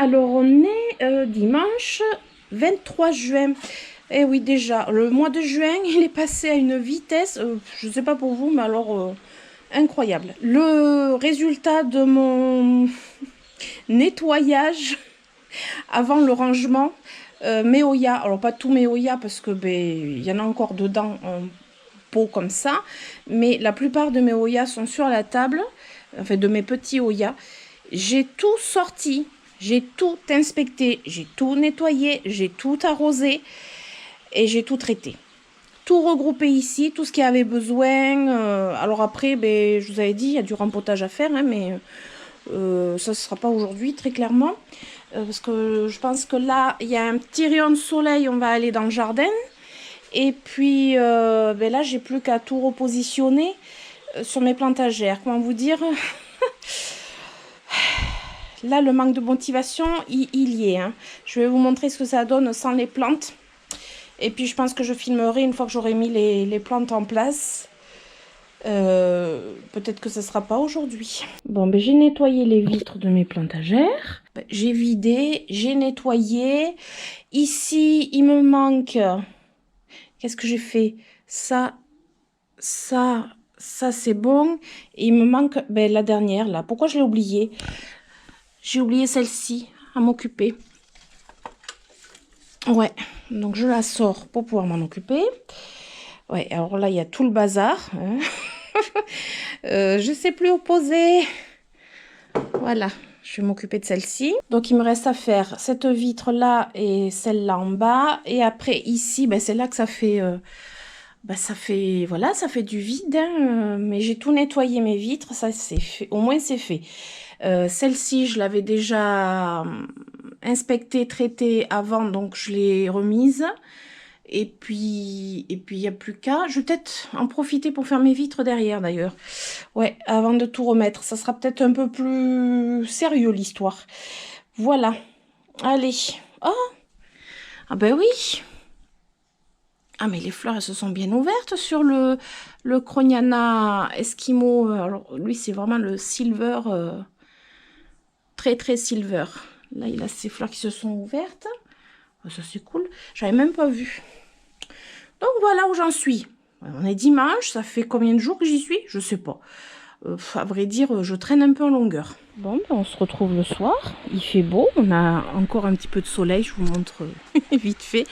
Alors on est dimanche 23 juin. Et oui, déjà, le mois de juin, il est passé à une vitesse, je ne sais pas pour vous, mais alors incroyable. Le résultat de mon nettoyage avant le rangement, Méoya, alors pas tout Méoya parce que il y en a encore dedans en pot comme ça, mais la plupart de mes Oya sont sur la table, enfin de mes petits Oya. J'ai tout sorti, j'ai tout inspecté, j'ai tout nettoyé, j'ai tout arrosé et j'ai tout traité. Tout regroupé ici, tout ce qu'il y avait besoin. Alors après, je vous avais dit, il y a du rempotage à faire, hein, mais ça ne sera pas aujourd'hui, très clairement. Parce que je pense que là, il y a un petit rayon de soleil, on va aller dans le jardin. Et puis là, j'ai plus qu'à tout repositionner sur mes plantagères. Comment vous dire? Là, le manque de motivation, il y est. Hein. Je vais vous montrer ce que ça donne sans les plantes. Et puis, je pense que je filmerai une fois que j'aurai mis les plantes en place. Peut-être que ce ne sera pas aujourd'hui. Bon, j'ai nettoyé les vitres de mes plantagères. J'ai vidé, j'ai nettoyé. Ici, il me manque... Qu'est-ce que j'ai fait? Ça, c'est bon. Et il me manque la dernière, là. Pourquoi je l'ai oubliée? J'ai oublié celle-ci à m'occuper. Ouais, donc je la sors pour pouvoir m'en occuper. Ouais, alors là, il y a tout le bazar. Hein. Je sais plus où poser. Voilà, je vais m'occuper de celle-ci. Donc, il me reste à faire cette vitre-là et celle-là en bas. Et après, ici, c'est là que ça fait... voilà, ça fait du vide. Hein, mais j'ai tout nettoyé mes vitres, ça c'est fait. Au moins, c'est fait. Celle-ci, je l'avais déjà inspectée, traitée avant, donc je l'ai remise. Et puis, il n'y a plus qu'à... Je vais peut-être en profiter pour faire mes vitres derrière, d'ailleurs. Ouais, avant de tout remettre. Ça sera peut-être un peu plus sérieux, l'histoire. Voilà. Allez. Oh! Ah ben oui! Ah, mais les fleurs, elles se sont bien ouvertes sur le Croniana Eskimo. Alors, lui, c'est vraiment le silver... très, très silver. Là, il a ses fleurs qui se sont ouvertes. Ça, c'est cool. J'avais même pas vu. Donc voilà où j'en suis. On est dimanche, ça fait combien de jours que j'y suis? Je sais pas. À vrai dire, je traîne un peu en longueur. Bon, on se retrouve le soir. Il fait beau. On a encore un petit peu de soleil. Je vous montre vite fait.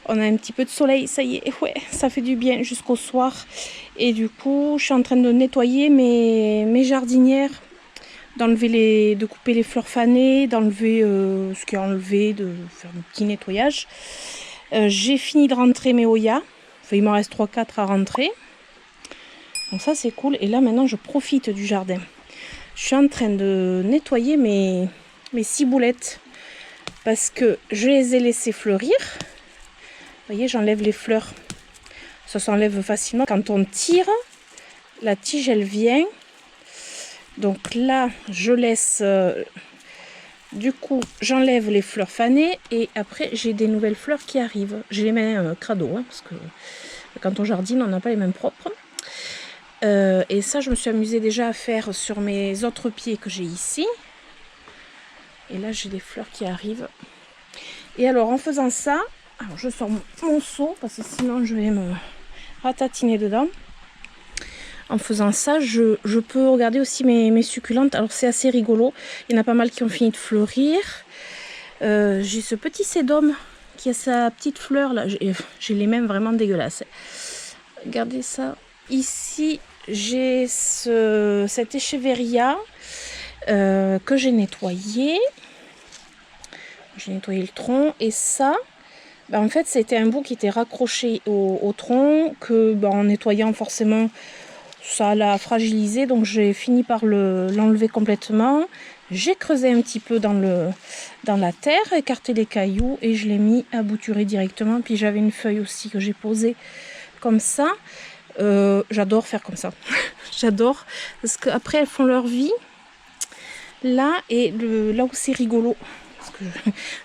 On a un petit peu de soleil. Ça y est, ouais, ça fait du bien jusqu'au soir. Et du coup, je suis en train de nettoyer mes jardinières. De couper les fleurs fanées, d'enlever ce qui est enlevé, de faire un petit nettoyage. J'ai fini de rentrer mes Oya. Enfin, il m'en reste 3-4 à rentrer. Donc ça, c'est cool. Et là, maintenant, je profite du jardin. Je suis en train de nettoyer mes ciboulettes parce que je les ai laissées fleurir. Vous voyez, j'enlève les fleurs. Ça s'enlève facilement. Quand on tire, la tige, elle vient. Donc là, je laisse... du coup, j'enlève les fleurs fanées et après, j'ai des nouvelles fleurs qui arrivent. J'ai les mains crado, hein, parce que quand on jardine, on n'a pas les mains propres. Et ça, je me suis amusée déjà à faire sur mes autres pieds que j'ai ici. Et là, j'ai des fleurs qui arrivent. Et alors, en faisant ça, alors je sors mon seau, parce que sinon, je vais me ratatiner dedans. En faisant ça, je peux regarder aussi mes succulentes. Alors, c'est assez rigolo. Il y en a pas mal qui ont fini de fleurir. J'ai ce petit sédum qui a sa petite fleur là. J'ai les mains vraiment dégueulasses. Regardez ça. Ici, j'ai cette Echeveria que j'ai nettoyé. J'ai nettoyé le tronc. Et ça, en fait, c'était un bout qui était raccroché au tronc que, en nettoyant forcément... Ça l'a fragilisé, donc j'ai fini par l'enlever complètement. J'ai creusé un petit peu dans la terre, écarté les cailloux et je l'ai mis à bouturer directement. Puis j'avais une feuille aussi que j'ai posée comme ça. J'adore faire comme ça. J'adore parce qu'après elles font leur vie. Là, et là où c'est rigolo, parce que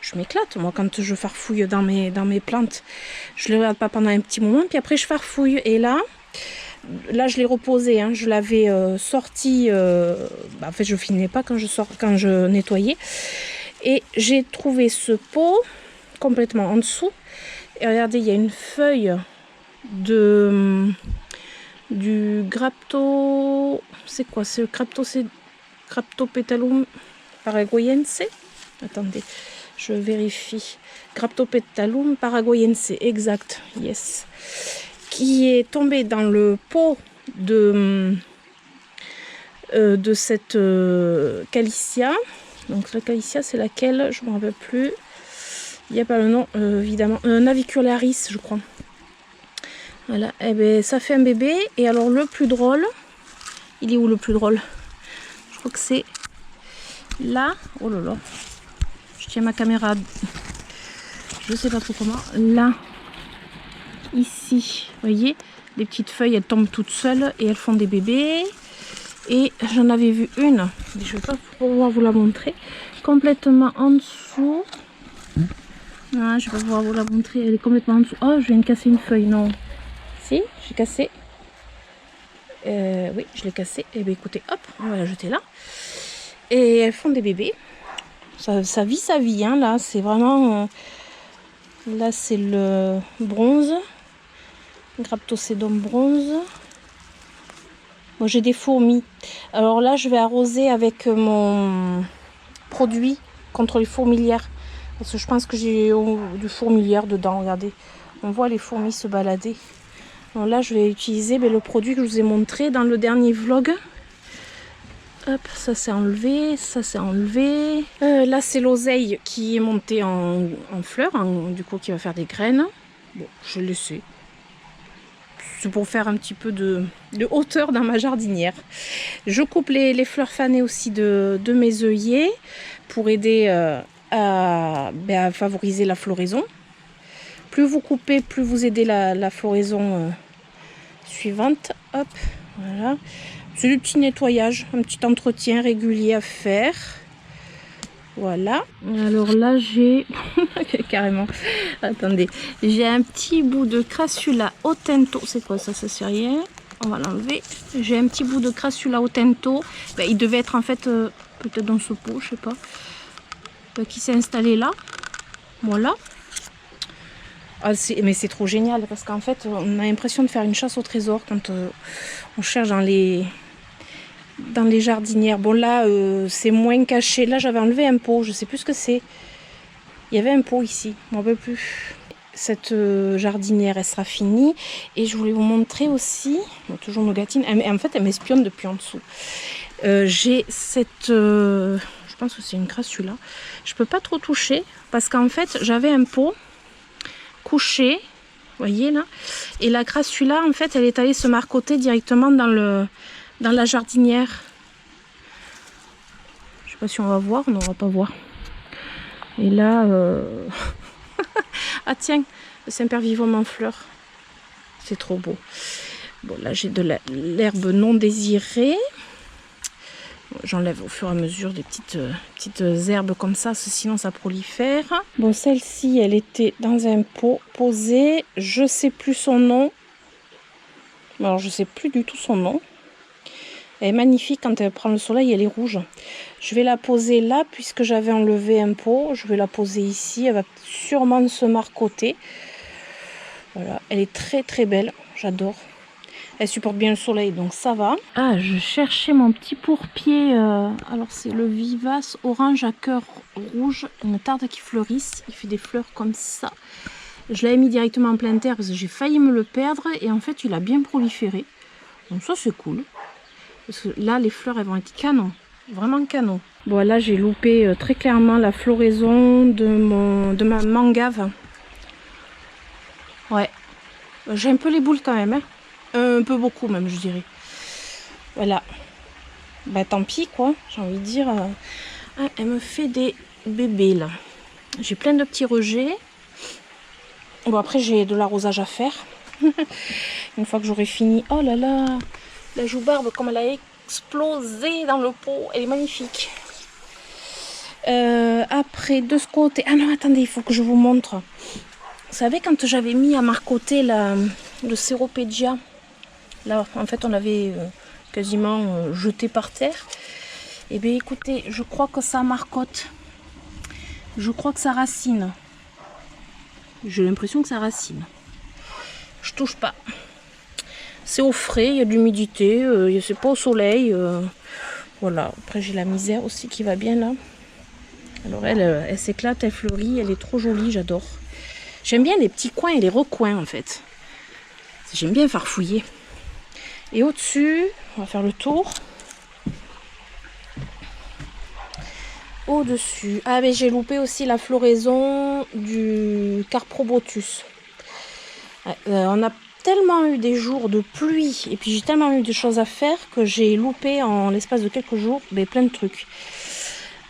je m'éclate moi quand je farfouille dans mes plantes. Je ne les regarde pas pendant un petit moment, puis après je farfouille. Et là, je l'ai reposé, hein. Je l'avais sorti, en fait je filmais pas quand je nettoyais. Et j'ai trouvé ce pot complètement en dessous. Et regardez, il y a une feuille du Grapto... C'est quoi? C'est le Graptopetalum paraguayense. Attendez, je vérifie. Graptopetalum paraguayense, exact, yes. Qui est tombé dans le pot de cette Calicia. Donc la Calicia, c'est laquelle? Je ne me rappelle plus. Il n'y a pas le nom, évidemment. Navicularis, je crois. Voilà, et ben ça fait un bébé. Et alors le plus drôle, il est où le plus drôle? Je crois que c'est là. Oh là là. Je tiens ma caméra. Je sais pas trop comment. Là. Ici. Vous voyez? Les petites feuilles, elles tombent toutes seules et elles font des bébés. Et j'en avais vu une. Je vais pas pouvoir vous la montrer. Complètement en dessous. Non, je vais pas pouvoir vous la montrer. Elle est complètement en dessous. Oh, je viens de casser une feuille. Non. Si, j'ai cassé. Oui, je l'ai cassé. Et bien écoutez, hop, on va la jeter là. Et elles font des bébés. Ça vit sa vie, hein, là. C'est vraiment... là, c'est le bronze. Graptocedum bronze. Moi, j'ai des fourmis. Alors là, je vais arroser avec mon produit contre les fourmilières. Parce que je pense que j'ai du fourmilière dedans, regardez. On voit les fourmis se balader. Donc là, je vais utiliser le produit que je vous ai montré dans le dernier vlog. Hop, ça c'est enlevé, ça c'est enlevé. Là, c'est l'oseille qui est montée en fleurs, du coup, qui va faire des graines. Bon, je le sais. C'est pour faire un petit peu de hauteur dans ma jardinière. Je coupe les fleurs fanées aussi de mes œillets pour aider à favoriser la floraison. Plus vous coupez, plus vous aidez la floraison suivante. Hop, voilà. C'est du petit nettoyage, un petit entretien régulier à faire. Voilà. Alors là, j'ai carrément. Attendez, j'ai un petit bout de Crassula Otento. C'est quoi ça? Ça c'est rien. On va l'enlever. J'ai un petit bout de Crassula Otento. Il devait être en fait peut-être dans ce pot, je sais pas. Qui s'est installé là. Voilà. Ah, mais c'est trop génial parce qu'en fait on a l'impression de faire une chasse au trésor quand on cherche dans les jardinières. Bon là c'est moins caché. Là j'avais enlevé un pot, je sais plus ce que c'est. Il y avait un pot ici, je m'en rappelle plus. Cette jardinière elle sera finie. Et je voulais vous montrer aussi, toujours Nogatine, en fait elle m'espionne depuis en dessous. J'ai cette... je pense que c'est une crassula. Je peux pas trop toucher parce qu'en fait j'avais un pot couché, vous voyez là, et la crassula en fait elle est allée se marcoter directement dans la jardinière. Je sais pas si on va voir, on ne va pas voir. Et là ah tiens, le Saint-Père-Vivant en fleurs, c'est trop beau. Bon là j'ai de l'herbe non désirée. J'enlève au fur et à mesure des petites herbes comme ça, sinon ça prolifère. Bon, celle-ci, elle était dans un pot posé. Je sais plus son nom. Alors, je sais plus du tout son nom. Elle est magnifique quand elle prend le soleil, elle est rouge. Je vais la poser là, puisque j'avais enlevé un pot. Je vais la poser ici. Elle va sûrement se marcoter. Voilà, elle est très très belle. J'adore. Elle supporte bien le soleil, donc ça va. Ah, je cherchais mon petit pourpier. Alors, c'est le Vivace orange à cœur rouge. Une tarde qui fleurisse. Il fait des fleurs comme ça. Je l'avais mis directement en pleine terre parce que j'ai failli me le perdre. Et en fait, il a bien proliféré. Donc ça, c'est cool. Parce que là, les fleurs, elles vont être canon. Vraiment canon. Bon, là, j'ai loupé très clairement la floraison de ma mangave. Ouais. J'ai un peu les boules quand même, hein. Un peu beaucoup même, je dirais. Voilà. Bah tant pis quoi, j'ai envie de dire. Ah, elle me fait des bébés là. J'ai plein de petits rejets. Bon après j'ai de l'arrosage à faire. Une fois que j'aurai fini. Oh là là, la joue-barbe comme elle a explosé dans le pot. Elle est magnifique. Après de ce côté. Ah non attendez, il faut que je vous montre. Vous savez quand j'avais mis à marcoter le Ceropedia. Là, en fait, on l'avait quasiment jeté par terre. Et bien, écoutez, je crois que ça marcote. Je crois que ça racine. J'ai l'impression que ça racine. Je touche pas. C'est au frais, il y a de l'humidité, c'est pas au soleil. Voilà, après j'ai la misère aussi qui va bien là. Alors elle s'éclate, elle fleurit, elle est trop jolie, j'adore. J'aime bien les petits coins et les recoins en fait. J'aime bien farfouiller. Et au-dessus, on va faire le tour. Au-dessus. Ah mais j'ai loupé aussi la floraison du Carprobotus. On a tellement eu des jours de pluie et puis j'ai tellement eu de choses à faire que j'ai loupé en l'espace de quelques jours plein de trucs.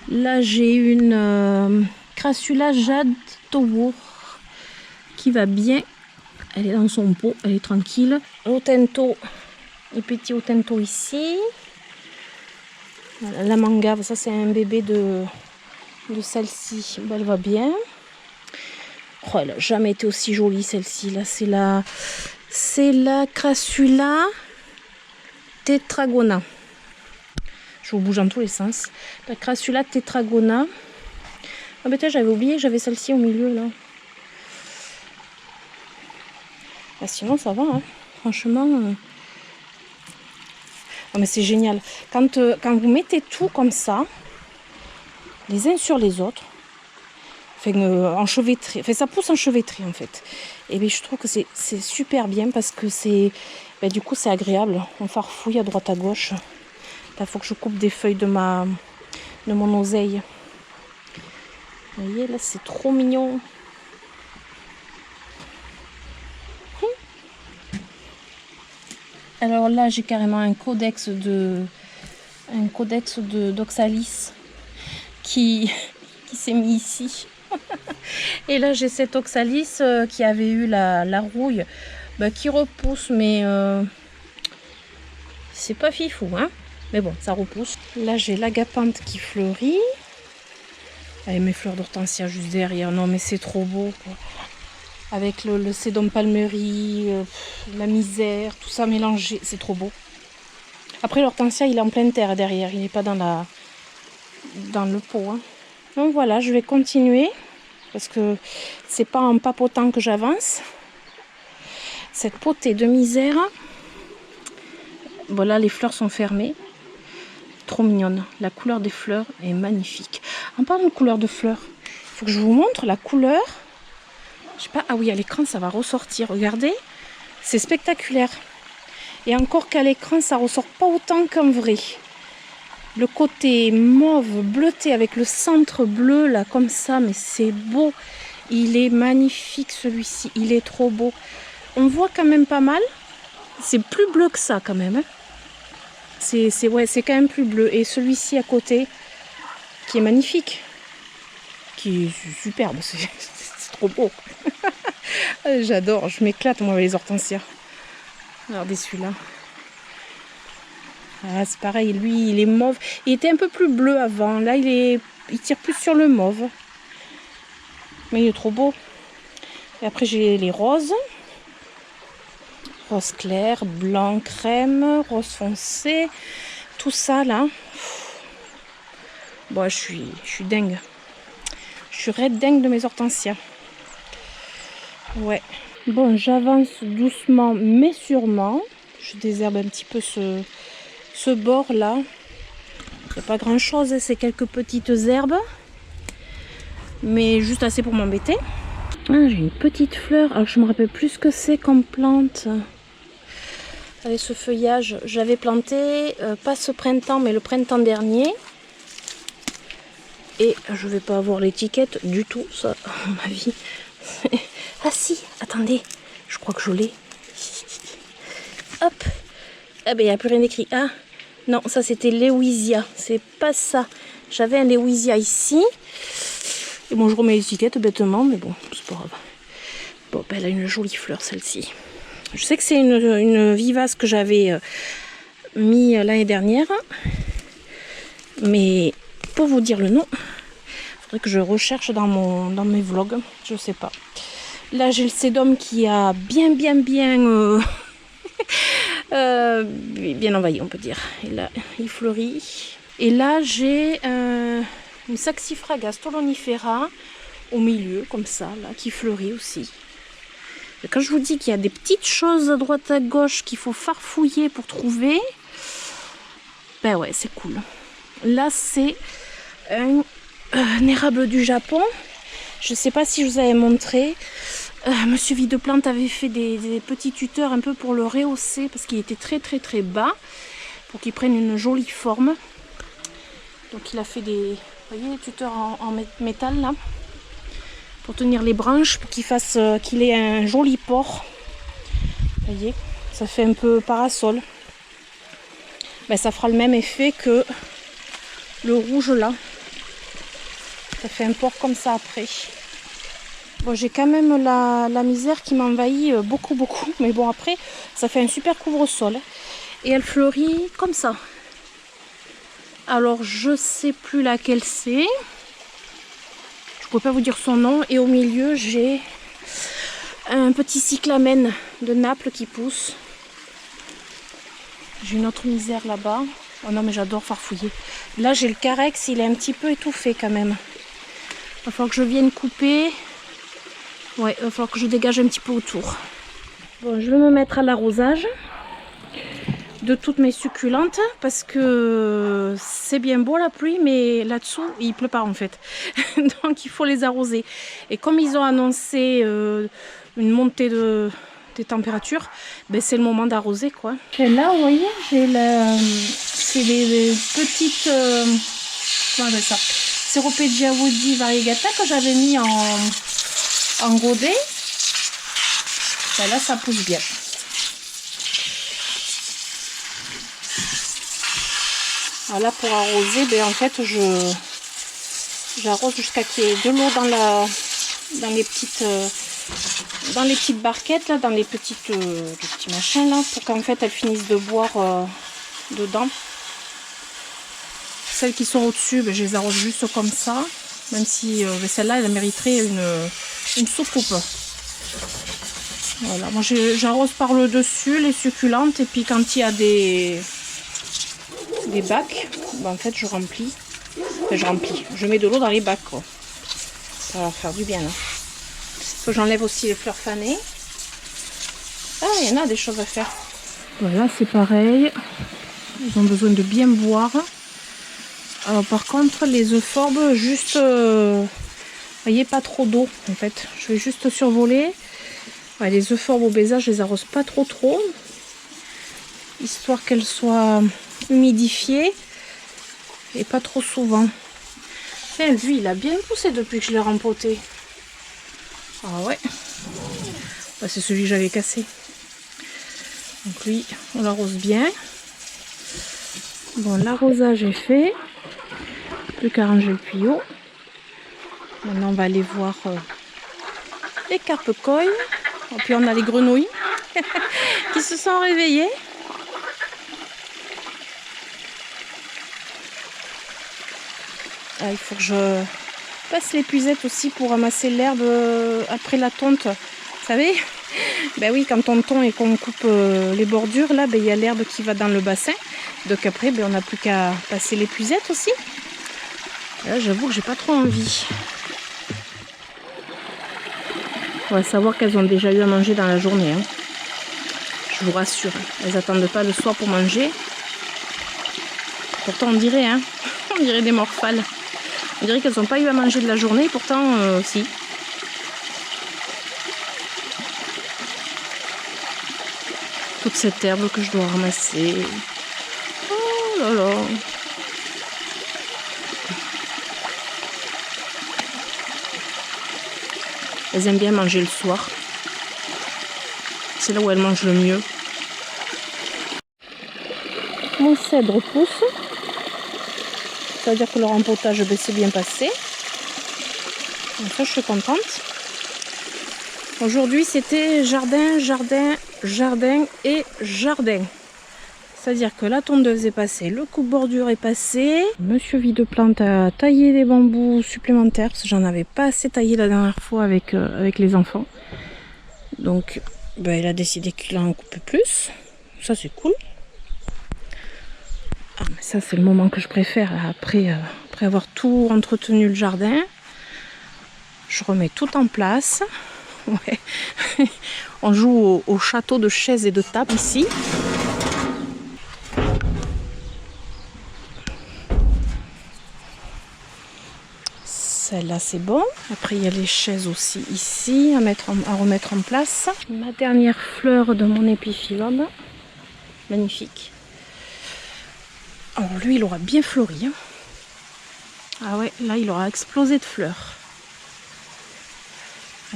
Là j'ai une Crassula Jade Towo qui va bien. Elle est dans son pot, elle est tranquille. Otento, les petits Otento ici. Voilà, la mangave, ça c'est un bébé de celle-ci. Elle va bien. Oh, elle n'a jamais été aussi jolie celle-ci. Là c'est la Crassula Tetragona. Je vous bouge en tous les sens. La Crassula Tetragona. Ah ben j'avais oublié que j'avais celle-ci au milieu là. Ah, sinon ça va, hein. Franchement. Oh, mais c'est génial. Quand vous mettez tout comme ça, les uns sur les autres, enchevêtré, ça pousse enchevêtré en fait. Et bien je trouve que c'est super bien parce que du coup c'est agréable. On farfouille à droite à gauche. Il faut que je coupe des feuilles de mon oseille. Vous voyez là c'est trop mignon. Alors là j'ai carrément un codex d'oxalis qui s'est mis ici. Et là j'ai cet oxalis qui avait eu la rouille qui repousse, mais c'est pas fifou, hein, mais bon ça repousse. Là j'ai l'agapanthe qui fleurit avec mes fleurs d'hortensia juste derrière. Non mais c'est trop beau quoi. Avec le sédum palmerie, la misère, tout ça mélangé, c'est trop beau. Après l'hortensia il est en pleine terre derrière, il n'est pas dans le pot, hein. Donc voilà, je vais continuer parce que c'est pas en papotant que j'avance. Cette potée de misère. Voilà, les fleurs sont fermées. Trop mignonne. La couleur des fleurs est magnifique. En parlant de couleur de fleurs, il faut que je vous montre la couleur. Je sais pas, ah oui, à l'écran ça va ressortir. Regardez, c'est spectaculaire. Et encore qu'à l'écran ça ressort pas autant qu'en vrai. Le côté mauve bleuté avec le centre bleu là comme ça, mais c'est beau. Il est magnifique celui-ci, il est trop beau. On voit quand même pas mal. C'est plus bleu que ça quand même, hein. C'est quand même plus bleu. Et celui-ci à côté qui est magnifique, qui est superbe, c'est trop beau. J'adore, je m'éclate moi avec les hortensias. Regardez celui-là. Ah, c'est pareil, lui il est mauve. Il était un peu plus bleu avant. Là il tire plus sur le mauve. Mais il est trop beau. Et après j'ai les roses. Rose clair, blanc crème, rose foncé. Tout ça là. Bon, je suis dingue. Je suis red dingue de mes hortensias. Ouais. Bon, j'avance doucement mais sûrement. Je désherbe un petit peu ce bord là. Il n'y a pas grand chose, c'est quelques petites herbes. Mais juste assez pour m'embêter. Ah, j'ai une petite fleur. Alors je me rappelle plus ce que c'est comme plante. Avec ce feuillage, j'avais planté, pas ce printemps, mais le printemps dernier. Et je vais pas avoir l'étiquette du tout, ça, à mon avis. Ah si, attendez, je crois que je l'ai. Hop. Ah ben il n'y a plus rien écrit. Ah non, ça c'était Lewisia, c'est pas ça. J'avais un Lewisia ici. Et bon, je remets l'étiquette bêtement, mais bon, c'est pas grave. Bon, ben, elle a une jolie fleur celle-ci. Je sais que c'est une vivace que j'avais mis l'année dernière. Mais pour vous dire le nom, il faudrait que je recherche dans mes vlogs. Je sais pas. Là, j'ai le sédum qui a bien bien envahi, on peut dire. Et là, il fleurit. Et là, j'ai une Saxifraga stolonifera au milieu, comme ça, là, qui fleurit aussi. Et quand je vous dis qu'il y a des petites choses à droite à gauche qu'il faut farfouiller pour trouver, ben ouais, c'est cool. Là, c'est un érable du Japon. Je ne sais pas si je vous avais montré. Monsieur Videplante avait fait des petits tuteurs un peu pour le rehausser parce qu'il était très bas, pour qu'il prenne une jolie forme. Donc il a fait des, vous voyez, les tuteurs en métal là, pour tenir les branches, pour qu'il ait un joli port. Vous voyez, ça fait un peu parasol. Ben, ça fera le même effet que le rouge là. Ça fait un port comme ça après. Bon, j'ai quand même la misère qui m'envahit beaucoup. Mais bon, après, ça fait un super couvre-sol. Et elle fleurit comme ça. Alors, je sais plus laquelle c'est. Je ne peux pas vous dire son nom. Et au milieu, j'ai un petit cyclamen de Naples qui pousse. J'ai une autre misère là-bas. Oh non, mais j'adore farfouiller. Là, j'ai le carex, il est un petit peu étouffé quand même. Il va falloir que je vienne couper. Ouais, il va falloir que je dégage un petit peu autour. Bon, je vais me mettre à l'arrosage de toutes mes succulentes parce que c'est bien beau la pluie, mais là-dessous, il pleut pas en fait. Donc, il faut les arroser. Et comme ils ont annoncé une montée des températures, ben, c'est le moment d'arroser quoi. Et là, vous voyez, j'ai c'est les petites comment on appelle ça, Ceropegia woody variegata que j'avais mis en godet. Ben là, ça pousse bien. Voilà, pour arroser, ben en fait, j'arrose jusqu'à qu'il y ait de l'eau dans les petites barquettes, là, dans les petits machins, là, pour qu'en fait, elles finissent de boire dedans. Celles qui sont au-dessus, ben, je les arrose juste comme ça, même si celle-là, elle mériterait une soucoupe. Voilà, moi j'arrose par le dessus les succulentes, et puis quand il y a des bacs, ben, en fait, je remplis. Enfin, je mets de l'eau dans les bacs, quoi. Ça va leur faire du bien, là. Faut que j'enlève aussi les fleurs fanées. Ah, il y en a des choses à faire. Voilà, c'est pareil. Ils ont besoin de bien boire. Alors, par contre, les euphorbes, juste... voyez, pas trop d'eau, en fait. Je vais juste survoler. Ouais, les euphorbes obésas, je les arrose pas trop. Histoire qu'elles soient humidifiées. Et pas trop souvent. Et lui, il a bien poussé depuis que je l'ai rempoté. Ah ouais. Bah, c'est celui que j'avais cassé. Donc lui, on l'arrose bien. Bon, l'arrosage est fait. Plus qu'à ranger le tuyau. Maintenant, on va aller voir les carpe-coïs. Et puis, on a les grenouilles qui se sont réveillées. Ah, il faut que je passe l'épuisette aussi pour ramasser l'herbe après la tonte. Vous savez? Ben oui, quand on tond et qu'on coupe les bordures, là, ben, il y a l'herbe qui va dans le bassin. Donc après, ben, on n'a plus qu'à passer l'épuisette aussi. Là, j'avoue que j'ai pas trop envie. On va savoir qu'elles ont déjà eu à manger dans la journée. Hein. Je vous rassure. Elles n'attendent pas le soir pour manger. Pourtant, on dirait, hein. On dirait des morphales. On dirait qu'elles n'ont pas eu à manger de la journée, pourtant, si. Toute cette herbe que je dois ramasser. Oh là là. Elles aiment bien manger le soir. C'est là où elles mangent le mieux. Mon cèdre pousse. Ça veut dire que le rempotage s'est bien passé. Donc ça, je suis contente. Aujourd'hui, c'était jardin, jardin, jardin et jardin. C'est-à-dire que la tondeuse est passée, le coupe-bordure est passé. Monsieur Videplante a taillé des bambous supplémentaires parce que j'en avais pas assez taillé la dernière fois avec les enfants. Donc, ben, il a décidé qu'il en coupait plus. Ça, c'est cool. Ah, mais ça, c'est le moment que je préfère après Après avoir tout entretenu le jardin, je remets tout en place. Ouais. On joue au château de chaises et de tables ici. Celle-là c'est bon. Après il y a les chaises aussi ici à remettre en place. Ma dernière fleur de mon épiphyllum. Magnifique. Alors lui il aura bien fleuri. Hein. Ah ouais, là il aura explosé de fleurs.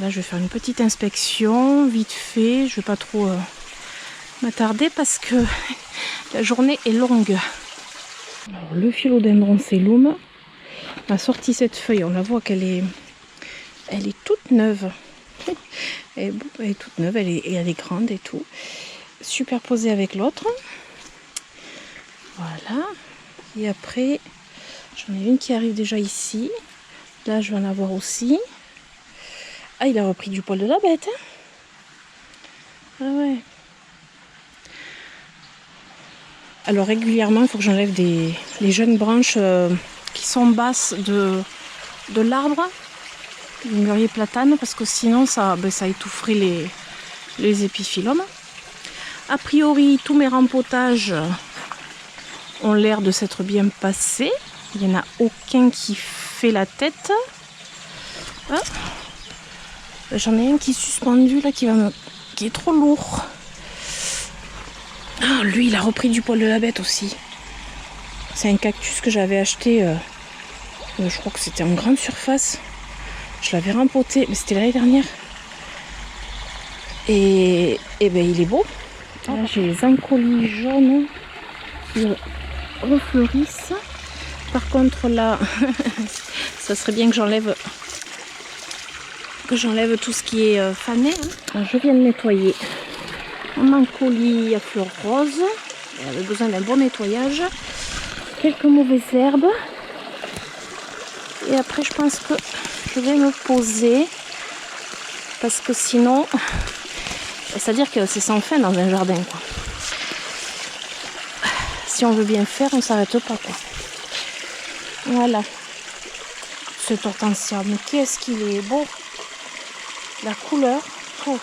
Là je vais faire une petite inspection, vite fait. Je vais pas trop m'attarder parce que la journée est longue. Alors, le philodendron Sellum a sorti cette feuille. On la voit qu'elle est, elle est toute neuve. Elle est toute neuve, elle est grande et tout. Superposée avec l'autre. Voilà. Et après, j'en ai une qui arrive déjà ici. Là, je vais en avoir aussi. Ah, il a repris du poil de la bête. Hein. Ah ouais. Alors régulièrement, il faut que j'enlève les jeunes branches qui sont basses de l'arbre, du mûrier platane, parce que sinon ça étoufferait les épiphyllums. A priori, tous mes rempotages ont l'air de s'être bien passés. Il n'y en a aucun qui fait la tête. Ah. J'en ai un qui est suspendu là, qui est trop lourd. Ah, lui, il a repris du poil de la bête aussi. C'est un cactus que j'avais acheté, je crois que c'était en grande surface. Je l'avais rempoté, mais c'était l'année dernière. Et ben, il est beau. Là, j'ai les ancolis jaunes qui refleurissent. Par contre, là, ça serait bien que j'enlève tout ce qui est fané. Alors, je viens de nettoyer mon ancolis à fleurs roses. Il avait besoin d'un bon nettoyage. Quelques mauvaises herbes. Et après, je pense que je vais me poser. Parce que sinon, c'est-à-dire que c'est sans fin dans un jardin, quoi. Si on veut bien faire, on s'arrête pas, quoi. Voilà. Cet hortensia, mais qu'est-ce qu'il est beau. La couleur. Oh.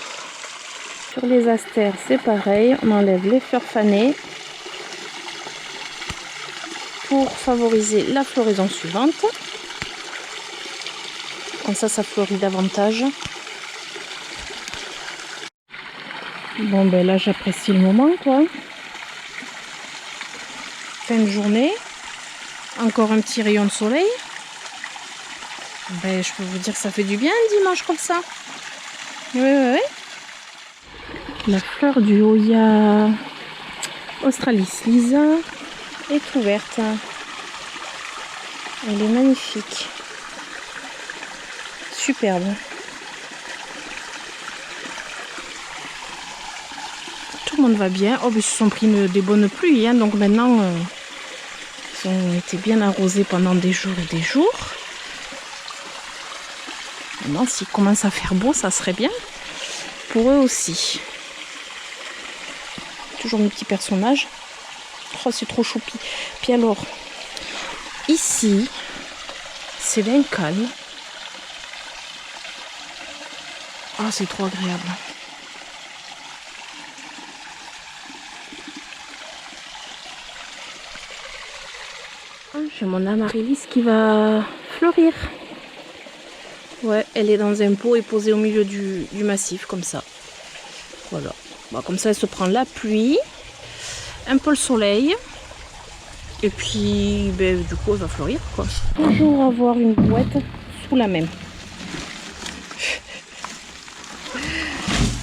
Sur les astères, c'est pareil. On enlève les fleurs fanées pour favoriser la floraison suivante. Comme ça fleurit davantage. Bon, ben là, j'apprécie le moment, quoi. Fin de journée. Encore un petit rayon de soleil. Ben, je peux vous dire que ça fait du bien un dimanche comme ça. Oui, oui, oui. La fleur du Hoya Australis Lisa est ouverte. Elle est magnifique. Superbe. Tout le monde va bien. Oh, mais ils se sont pris des bonnes pluies, hein, donc maintenant ils ont été bien arrosés pendant des jours et des jours. Maintenant, s'il commence à faire beau, ça serait bien pour eux aussi. Toujours mes petits personnages. Oh, c'est trop choupi. Puis alors, ici, c'est bien calme. Ah, c'est trop agréable. J'ai mon amaryllis qui va fleurir. Ouais, elle est dans un pot et posée au milieu du massif, comme ça. Voilà. Bon, comme ça, elle se prend la pluie, un peu le soleil. Et puis, ben, du coup, elle va fleurir, quoi. Toujours avoir une boîte sous la main.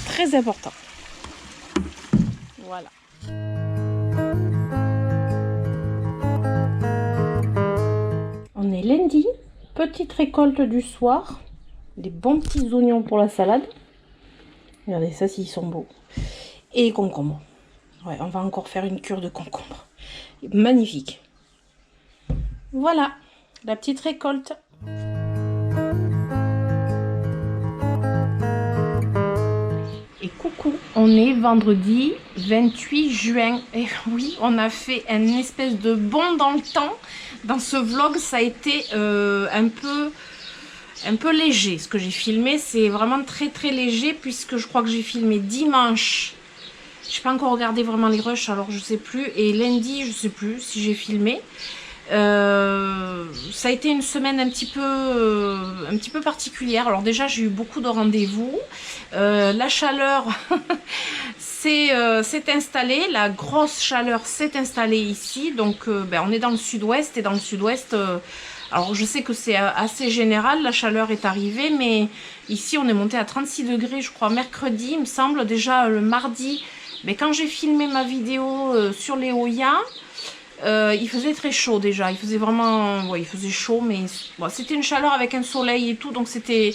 Très important. Voilà. On est lundi. Petite récolte du soir. Des bons petits oignons pour la salade. Regardez ça, s'ils sont beaux. Et concombres. Ouais, on va encore faire une cure de concombres. Magnifique. Voilà, la petite récolte. Et coucou Coucou, on est vendredi 28 juin et oui, on a fait une espèce de bond dans le temps. Dans ce vlog, ça a été un peu léger. Ce que j'ai filmé, c'est vraiment très léger puisque je crois que j'ai filmé dimanche. Je n'ai pas encore regardé vraiment les rushs, alors je sais plus. Et lundi, je sais plus si j'ai filmé. Ça a été une semaine un petit peu particulière. Alors déjà j'ai eu beaucoup de rendez-vous, la chaleur s'est installée, la grosse chaleur s'est installée ici, donc on est dans le sud-ouest, et dans le sud-ouest alors je sais que c'est assez général, la chaleur est arrivée, mais ici on est monté à 36 degrés je crois mercredi il me semble. Déjà le mardi, mais quand j'ai filmé ma vidéo sur les Oya, il faisait très chaud déjà, il faisait vraiment, ouais, il faisait chaud, mais bon, c'était une chaleur avec un soleil et tout, donc c'était,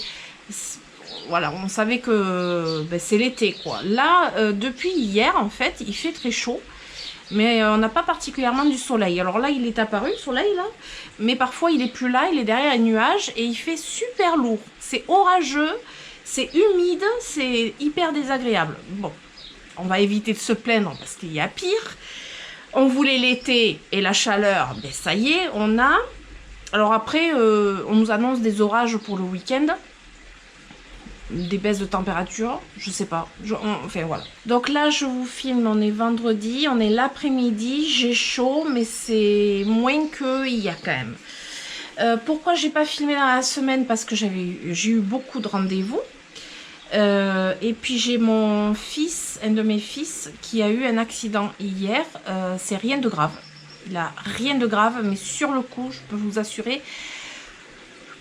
voilà, on savait que c'est l'été quoi. Là, depuis hier en fait, il fait très chaud, mais on n'a pas particulièrement du soleil. Alors là, il est apparu le soleil là, mais parfois il est plus là, il est derrière les nuages et il fait super lourd. C'est orageux, c'est humide, c'est hyper désagréable. Bon, on va éviter de se plaindre parce qu'il y a pire. On voulait l'été et la chaleur, ben ça y est, on a. Alors après, on nous annonce des orages pour le week-end. Des baisses de température, je sais pas. Enfin voilà. Donc là, je vous filme, on est vendredi, on est l'après-midi, j'ai chaud, mais c'est moins que hier quand même. Pourquoi j'ai pas filmé dans la semaine? Parce que j'ai eu beaucoup de rendez-vous. Et puis j'ai mon fils, un de mes fils, qui a eu un accident hier. C'est rien de grave. Il a rien de grave, mais sur le coup, je peux vous assurer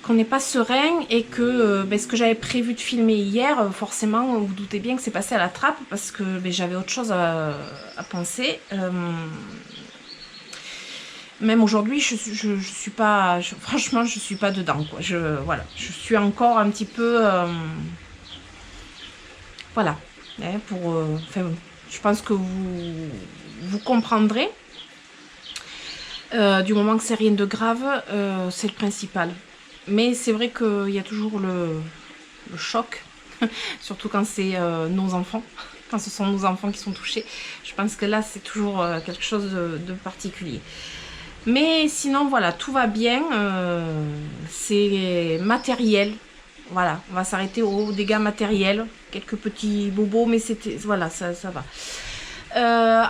qu'on n'est pas serein et que ce que j'avais prévu de filmer hier, forcément, vous vous doutez bien que c'est passé à la trappe parce que j'avais autre chose à penser. Même aujourd'hui, je suis pas, franchement, je suis pas dedans, quoi. Voilà, je suis encore un petit peu. Voilà, je pense que vous comprendrez. Du moment que c'est rien de grave, c'est le principal. Mais c'est vrai qu'il y a toujours le choc, surtout quand c'est nos enfants, quand ce sont nos enfants qui sont touchés. Je pense que là, c'est toujours quelque chose de particulier. Mais sinon, voilà, tout va bien. C'est matériel. Voilà, on va s'arrêter aux dégâts matériels. Quelques petits bobos, mais c'était, voilà, ça va.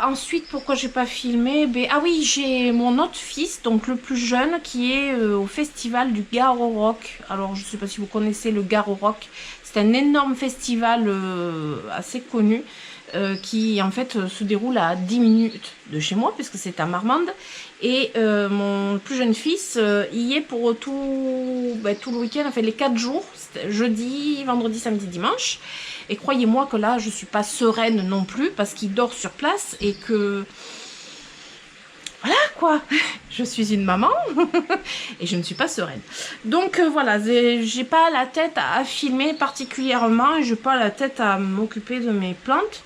Ensuite, pourquoi j'ai pas filmé? Ah oui, j'ai mon autre fils, donc le plus jeune, qui est au festival du Garo Rock. Alors, je sais pas si vous connaissez le Garo Rock. C'est un énorme festival assez connu qui, en fait, se déroule à 10 minutes de chez moi, puisque c'est à Marmande. Et mon plus jeune fils y est pour tout le week-end, enfin les 4 jours, jeudi, vendredi, samedi, dimanche. Et croyez-moi que là, je ne suis pas sereine non plus, parce qu'il dort sur place et que... Voilà quoi, je suis une maman et je ne suis pas sereine. Donc voilà, j'ai pas la tête à filmer particulièrement, et je n'ai pas la tête à m'occuper de mes plantes.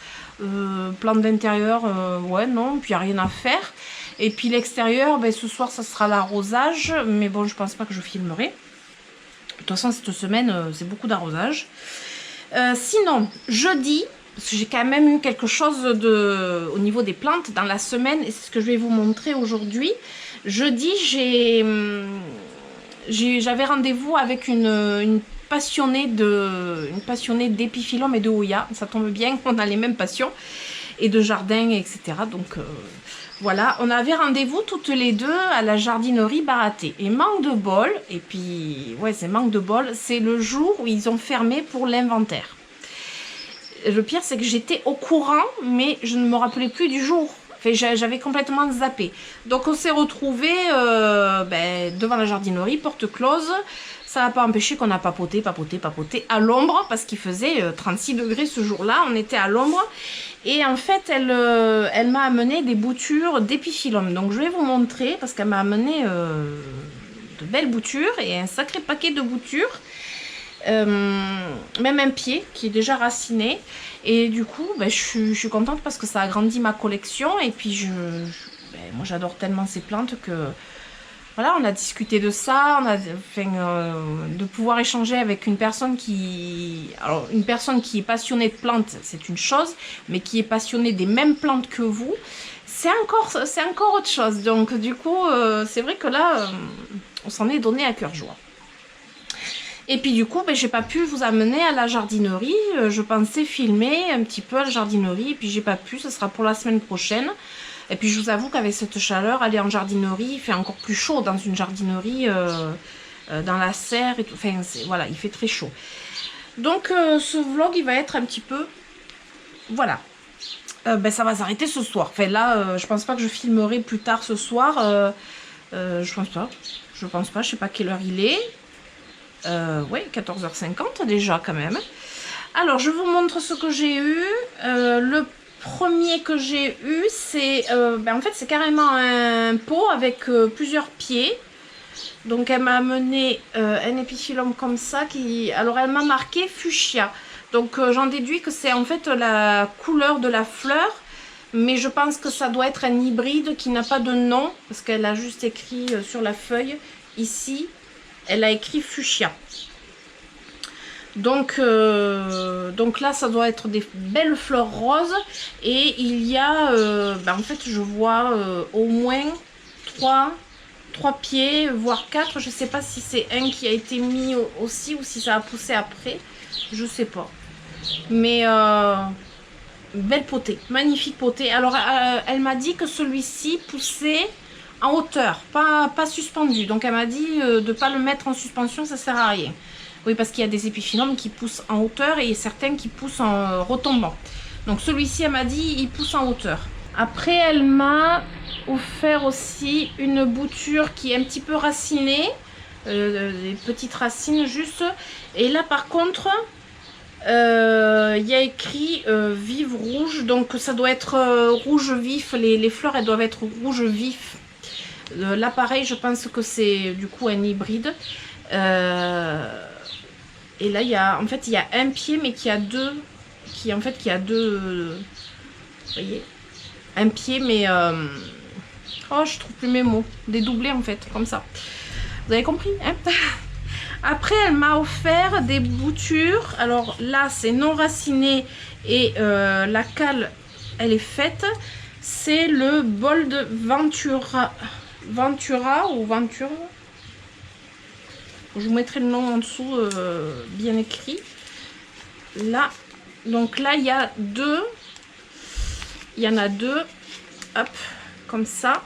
Plantes d'intérieur, ouais non, puis il n'y a rien à faire. Et puis l'extérieur, ce soir ça sera l'arrosage, mais bon je pense pas que je filmerai. De toute façon cette semaine c'est beaucoup d'arrosage. Sinon, jeudi, parce que j'ai quand même eu quelque chose au niveau des plantes dans la semaine, et c'est ce que je vais vous montrer aujourd'hui. Jeudi, j'avais rendez-vous avec une passionnée d'épiphyllum et de Hoya. Ça tombe bien, on a les mêmes passions, et de jardin, etc. Donc voilà, on avait rendez-vous toutes les deux à la jardinerie Baraté. Et manque de bol, et puis ouais c'est manque de bol, c'est le jour où ils ont fermé pour l'inventaire. Le pire c'est que j'étais au courant, mais je ne me rappelais plus du jour. Enfin, j'avais complètement zappé. Donc on s'est retrouvés devant la jardinerie, porte close. Ça n'a pas empêché qu'on a papoté à l'ombre, parce qu'il faisait 36 degrés ce jour-là, on était à l'ombre. Et en fait, elle m'a amené des boutures d'épiphyllum. Donc je vais vous montrer, parce qu'elle m'a amené de belles boutures et un sacré paquet de boutures. Même un pied qui est déjà raciné. Et du coup, je suis contente parce que ça agrandit ma collection. Et puis moi j'adore tellement ces plantes que... voilà, on a discuté de ça, on a, enfin, de pouvoir échanger avec une personne qui... Alors, une personne qui est passionnée de plantes, c'est une chose, mais qui est passionnée des mêmes plantes que vous, c'est encore autre chose. Donc, du coup, c'est vrai que là, on s'en est donné à cœur joie. Et puis du coup, ben, j'ai pas pu vous amener à la jardinerie. Je pensais filmer un petit peu à la jardinerie, et puis j'ai pas pu, ce sera pour la semaine prochaine. Et puis je vous avoue qu'avec cette chaleur, aller en jardinerie, il fait encore plus chaud dans une jardinerie, dans la serre et tout. Enfin, voilà, il fait très chaud. Donc ce vlog, il va être un petit peu... Voilà. Ben, ça va s'arrêter ce soir. Enfin là, je pense pas que je filmerai plus tard ce soir. Je pense pas. Je pense pas, je sais pas quelle heure il est. Ouais, 14h50 déjà quand même. Alors, je vous montre ce que j'ai eu. Le premier que j'ai eu, c'est... ben, en fait, c'est carrément un pot avec plusieurs pieds. Donc, elle m'a amené un épiphyllum comme ça. Alors, elle m'a marqué fuchsia. Donc, j'en déduis que c'est en fait la couleur de la fleur. Mais je pense que ça doit être un hybride qui n'a pas de nom. Parce qu'elle a juste écrit sur la feuille, ici... Elle a écrit fuchsia. Donc là, ça doit être des belles fleurs roses. Et il y a, ben en fait, je vois au moins 3 pieds, voire 4. Je ne sais pas si c'est un qui a été mis aussi ou si ça a poussé après. Je ne sais pas. Mais belle potée, magnifique potée. Alors, elle m'a dit que celui-ci poussait... en hauteur, pas suspendu. Donc elle m'a dit de ne pas le mettre en suspension, ça sert à rien. Oui, parce qu'il y a des épiphyllums qui poussent en hauteur et certains qui poussent en retombant. Donc celui-ci, elle m'a dit, il pousse en hauteur. Après, elle m'a offert aussi une bouture qui est un petit peu racinée. Des petites racines juste. Et là, par contre, il y a écrit vive rouge. Donc ça doit être rouge vif. Les fleurs, elles doivent être rouge vif. Là pareil, je pense que c'est du coup un hybride. Et là il y a en fait il y a un pied mais qui a deux, qui a deux, vous voyez, un pied mais oh, je trouve plus mes mots, dédoublé en fait, comme ça. Vous avez compris, hein? Après elle m'a offert des boutures. Alors là c'est non raciné et la cale elle est faite. C'est le Bold Ventura ou Venture. Je vous mettrai le nom en dessous bien écrit. Là, donc là il y a deux. Il y en a deux. Hop, comme ça.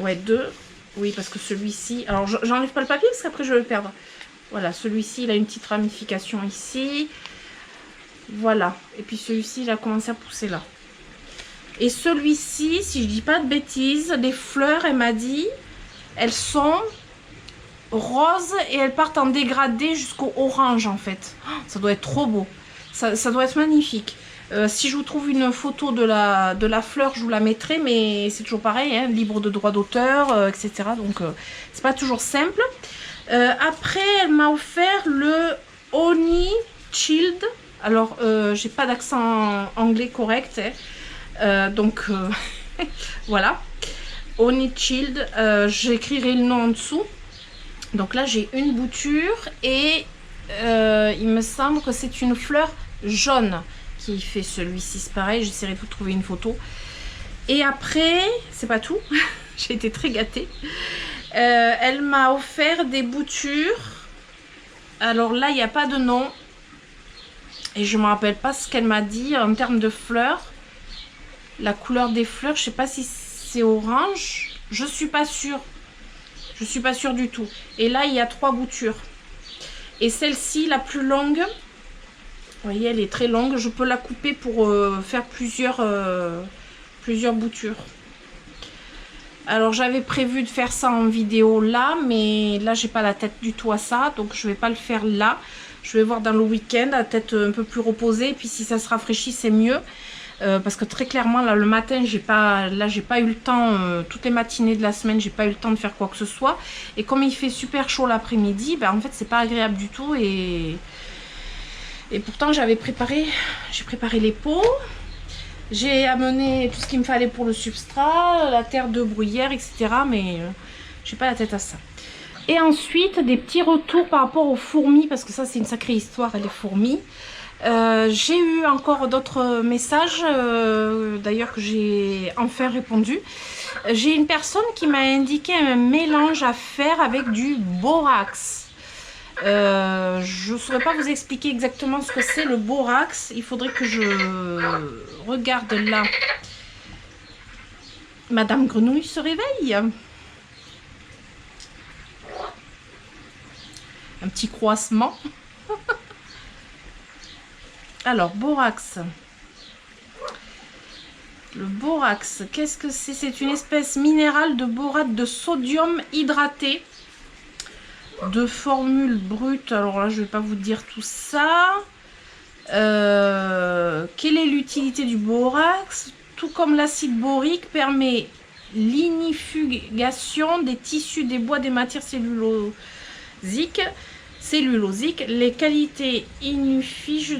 Ouais, deux. Oui, parce que celui-ci... Alors, j'enlève pas le papier parce qu'après je vais le perdre. Voilà, celui-ci, il a une petite ramification ici. Voilà. Et puis celui-ci, il a commencé à pousser là. Et celui-ci, si je dis pas de bêtises, les fleurs, elle m'a dit, elles sont roses et elles partent en dégradé jusqu'au orange en fait. Oh, ça doit être trop beau. Ça doit être magnifique. Si je vous trouve une photo de la fleur, je vous la mettrai, mais c'est toujours pareil, hein, libre de droit d'auteur, etc. Donc, c'est pas toujours simple. Après, elle m'a offert le Honey Child. Alors, j'ai pas d'accent anglais correct, hein. Donc voilà, Honey Child, j'écrirai le nom en dessous. Donc là j'ai une bouture et il me semble que c'est une fleur jaune qui fait celui-ci. C'est pareil, j'essaierai de vous trouver une photo. Et après, c'est pas tout, j'ai été très gâtée. Elle m'a offert des boutures. Alors là il n'y a pas de nom et je me rappelle pas ce qu'elle m'a dit en termes de fleurs. La couleur des fleurs, je sais pas si c'est orange. Je suis pas sûre. Je suis pas sûre du tout. Et là, il y a 3 boutures. Et celle-ci, la plus longue, vous voyez, elle est très longue. Je peux la couper pour faire plusieurs boutures. Alors, j'avais prévu de faire ça en vidéo là, mais là, j'ai pas la tête du tout à ça. Donc, je vais pas le faire là. Je vais voir dans le week-end, la tête un peu plus reposée. Et puis, si ça se rafraîchit, c'est mieux. Parce que très clairement là le matin j'ai pas eu le temps, toutes les matinées de la semaine j'ai pas eu le temps de faire quoi que ce soit, et comme il fait super chaud l'après-midi, ben en fait c'est pas agréable du tout, et pourtant j'ai préparé les pots. J'ai amené tout ce qu'il me fallait pour le substrat, la terre de bruyère, etc. Mais j'ai pas la tête à ça. Et ensuite, des petits retours par rapport aux fourmis, parce que ça, c'est une sacrée histoire, les fourmis. J'ai eu encore d'autres messages, d'ailleurs que j'ai enfin répondu. J'ai une personne qui m'a indiqué un mélange à faire avec du borax. Je ne saurais pas vous expliquer exactement ce que c'est le borax. Il faudrait que je regarde là. Madame Grenouille se réveille. Un petit croissement. Alors, borax. Le borax, qu'est-ce que c'est? C'est une espèce minérale de borate de sodium hydraté. De formule brute. Alors là, je ne vais pas vous dire tout ça. Quelle est l'utilité du borax? Tout comme l'acide borique permet l'inifugation des tissus, des bois, des matières cellulosiques. Les qualités ignifuges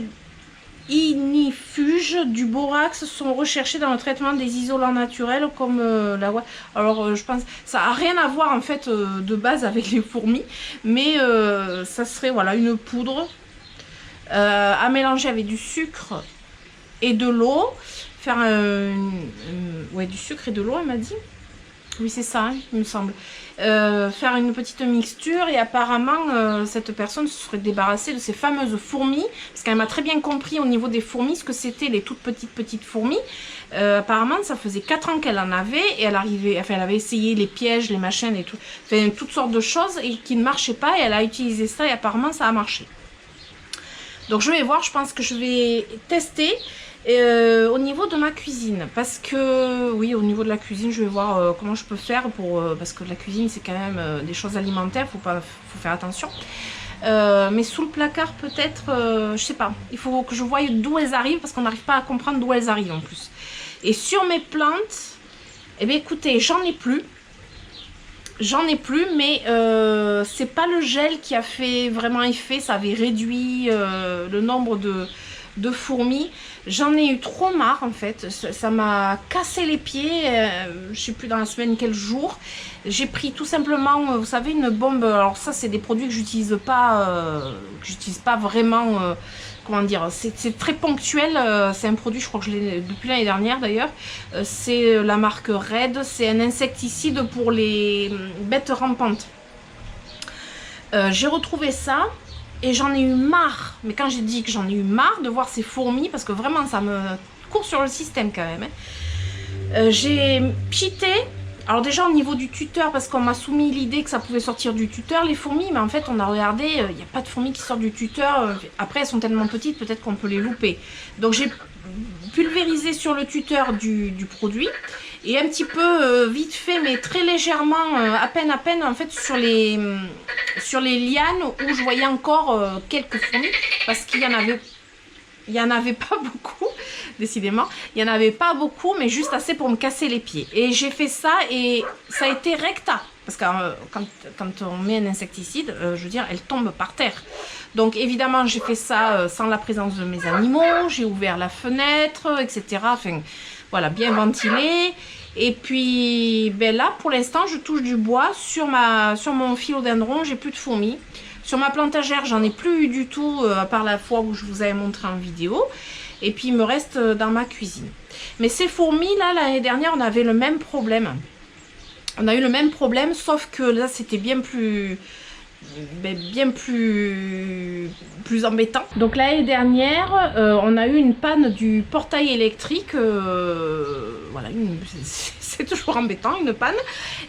du borax sont recherchées dans le traitement des isolants naturels comme la wire. Alors je pense ça n'a rien à voir en fait de base avec les fourmis, mais ça serait voilà une poudre à mélanger avec du sucre et de l'eau, faire ouais, du sucre et de l'eau, elle m'a dit. Oui, c'est ça, hein, il me semble. Faire une petite mixture et apparemment, cette personne se serait débarrassée de ces fameuses fourmis, parce qu'elle m'a très bien compris au niveau des fourmis ce que c'était les toutes petites fourmis. Apparemment, ça faisait 4 ans qu'elle en avait et elle avait essayé les pièges, les machins, enfin, toutes sortes de choses et qui ne marchaient pas et elle a utilisé ça et apparemment ça a marché. Donc je vais voir, je pense que je vais tester. Au niveau de ma cuisine, parce que oui, au niveau de la cuisine, je vais voir comment je peux faire pour parce que la cuisine c'est quand même des choses alimentaires, faut faire attention. Mais sous le placard peut-être, je sais pas. Il faut que je voie d'où elles arrivent parce qu'on n'arrive pas à comprendre d'où elles arrivent en plus. Et sur mes plantes, eh bien écoutez, j'en ai plus. Mais c'est pas le gel qui a fait vraiment effet. Ça avait réduit le nombre de fourmis. J'en ai eu trop marre en fait, ça m'a cassé les pieds, je sais plus dans la semaine quel jour. J'ai pris tout simplement, vous savez, une bombe. Alors ça c'est des produits que j'utilise pas vraiment, comment dire, c'est très ponctuel. C'est un produit, je crois que je l'ai depuis l'année dernière d'ailleurs. C'est la marque Red, c'est un insecticide pour les bêtes rampantes. J'ai retrouvé ça. Et j'en ai eu marre, mais quand j'ai dit que j'en ai eu marre de voir ces fourmis, parce que vraiment ça me court sur le système quand même. Hein. J'ai pchité, alors déjà au niveau du tuteur, parce qu'on m'a soumis l'idée que ça pouvait sortir du tuteur, les fourmis, mais en fait on a regardé, il n'y a pas de fourmis qui sortent du tuteur. Après elles sont tellement petites, peut-être qu'on peut les louper. Donc j'ai pulvérisé sur le tuteur du produit. Et un petit peu vite fait, mais très légèrement, à peine en fait sur les lianes où je voyais encore quelques fourmis, parce qu'il y en avait pas beaucoup, décidément. Il n'y en avait pas beaucoup, mais juste assez pour me casser les pieds. Et j'ai fait ça et ça a été recta. Parce que quand on met un insecticide, je veux dire, elle tombe par terre. Donc évidemment, j'ai fait ça sans la présence de mes animaux. J'ai ouvert la fenêtre, etc. Enfin, voilà, bien ventilé. Et puis, ben là, pour l'instant, je touche du bois. Sur mon philodendron, j'ai plus de fourmis. Sur ma plantagère, j'en ai plus eu du tout, à part la fois où je vous avais montré en vidéo. Et puis, il me reste dans ma cuisine. Mais ces fourmis, là, l'année dernière, on avait le même problème. On a eu le même problème, sauf que là, c'était bien plus embêtant. Donc l'année dernière, on a eu une panne du portail électrique. Voilà, c'est toujours embêtant, une panne.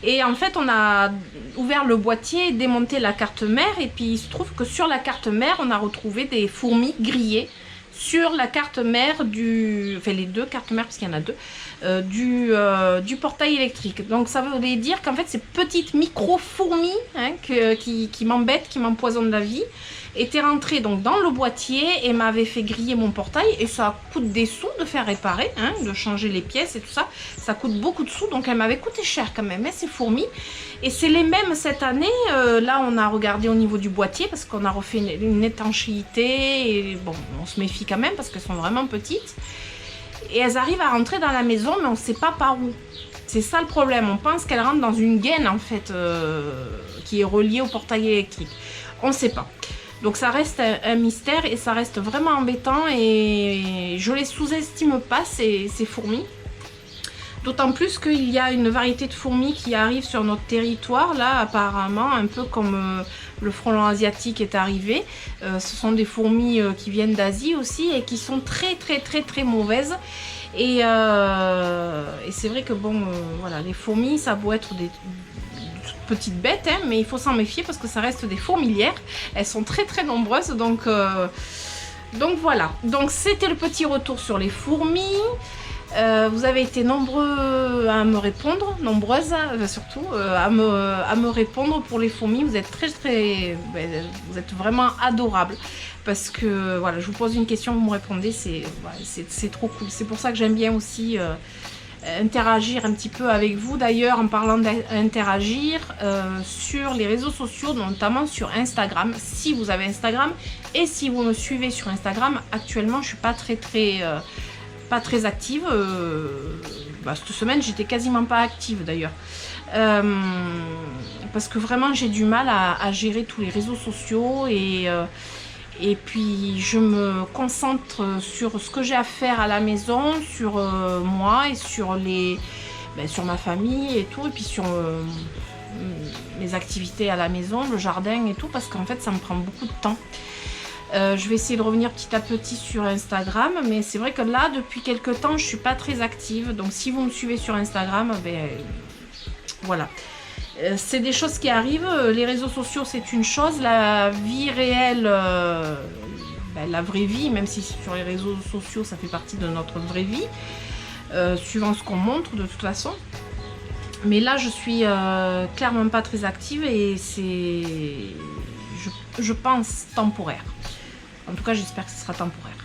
Et en fait, on a ouvert le boîtier, démonté la carte mère. Et puis, il se trouve que sur la carte mère, on a retrouvé des fourmis grillées sur la carte mère enfin les deux cartes mères, parce qu'il y en a deux, du portail électrique. Donc ça veut dire qu'en fait ces petites micro-fourmis hein, qui m'embêtent, qui m'empoisonnent la vie, étaient rentrées donc dans le boîtier et m'avaient fait griller mon portail. Et ça coûte des sous de faire réparer, hein, de changer les pièces et tout ça. Ça coûte beaucoup de sous, donc elles m'avaient coûté cher quand même, hein, ces fourmis. Et c'est les mêmes cette année. Là, on a regardé au niveau du boîtier parce qu'on a refait une étanchéité. Et bon, on se méfie quand même parce qu'elles sont vraiment petites. Et elles arrivent à rentrer dans la maison, mais on ne sait pas par où. C'est ça le problème. On pense qu'elles rentrent dans une gaine, en fait, qui est reliée au portail électrique. On ne sait pas. Donc ça reste un mystère et ça reste vraiment embêtant. Et je les sous-estime pas, ces fourmis. D'autant plus qu'il y a une variété de fourmis qui arrivent sur notre territoire, là, apparemment, un peu comme le frelon asiatique est arrivé. Ce sont des fourmis qui viennent d'Asie aussi et qui sont très mauvaises. Et c'est vrai que bon, voilà, les fourmis, ça doit être des petites bêtes, hein, mais il faut s'en méfier parce que ça reste des fourmilières. Elles sont très nombreuses, donc voilà. Donc c'était le petit retour sur les fourmis. Vous avez été nombreux à me répondre, nombreuses surtout, à me répondre pour les fourmis. Vous êtes vous êtes vraiment adorables. Parce que voilà, je vous pose une question, vous me répondez, c'est trop cool. C'est pour ça que j'aime bien aussi interagir un petit peu avec vous. D'ailleurs, en parlant d'interagir sur les réseaux sociaux, notamment sur Instagram, si vous avez Instagram et si vous me suivez sur Instagram, actuellement je suis pas très active. Cette semaine j'étais quasiment pas active d'ailleurs, parce que vraiment j'ai du mal à gérer tous les réseaux sociaux et puis je me concentre sur ce que j'ai à faire à la maison, sur moi et sur sur ma famille et tout, et puis sur mes activités à la maison, le jardin et tout, parce qu'en fait ça me prend beaucoup de temps. Je vais essayer de revenir petit à petit sur Instagram, mais c'est vrai que là, depuis quelques temps, je suis pas très active. Donc si vous me suivez sur Instagram, voilà. C'est des choses qui arrivent. Les réseaux sociaux, c'est une chose. La vie réelle, la vraie vie, même si sur les réseaux sociaux, ça fait partie de notre vraie vie, suivant ce qu'on montre de toute façon. Mais là, je suis clairement pas très active et c'est, je pense, temporaire. En tout cas, j'espère que ce sera temporaire.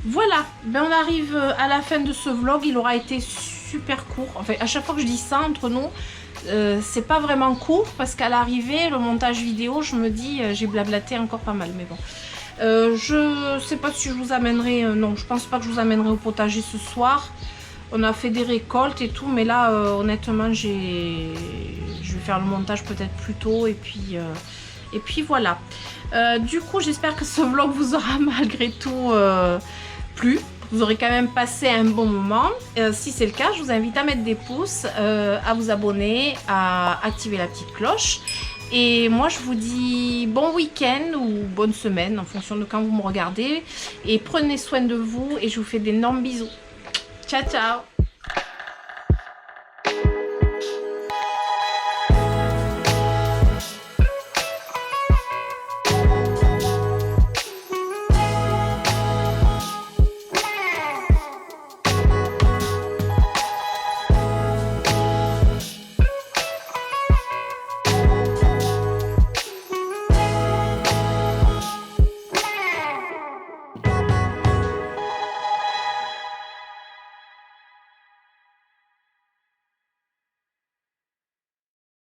Voilà, on arrive à la fin de ce vlog. Il aura été super court. Enfin, à chaque fois que je dis ça entre nous, c'est pas vraiment court parce qu'à l'arrivée, le montage vidéo, je me dis, j'ai blablaté encore pas mal. Mais bon, je sais pas si je vous amènerai. Non, je pense pas que je vous amènerai au potager ce soir. On a fait des récoltes et tout, mais là, honnêtement, je vais faire le montage peut-être plus tôt et puis voilà. Du coup, j'espère que ce vlog vous aura malgré tout plu. Vous aurez quand même passé un bon moment. Si c'est le cas, je vous invite à mettre des pouces, à vous abonner, à activer la petite cloche. Et moi, je vous dis bon week-end ou bonne semaine en fonction de quand vous me regardez. Et prenez soin de vous et je vous fais d'énormes bisous. Ciao, ciao!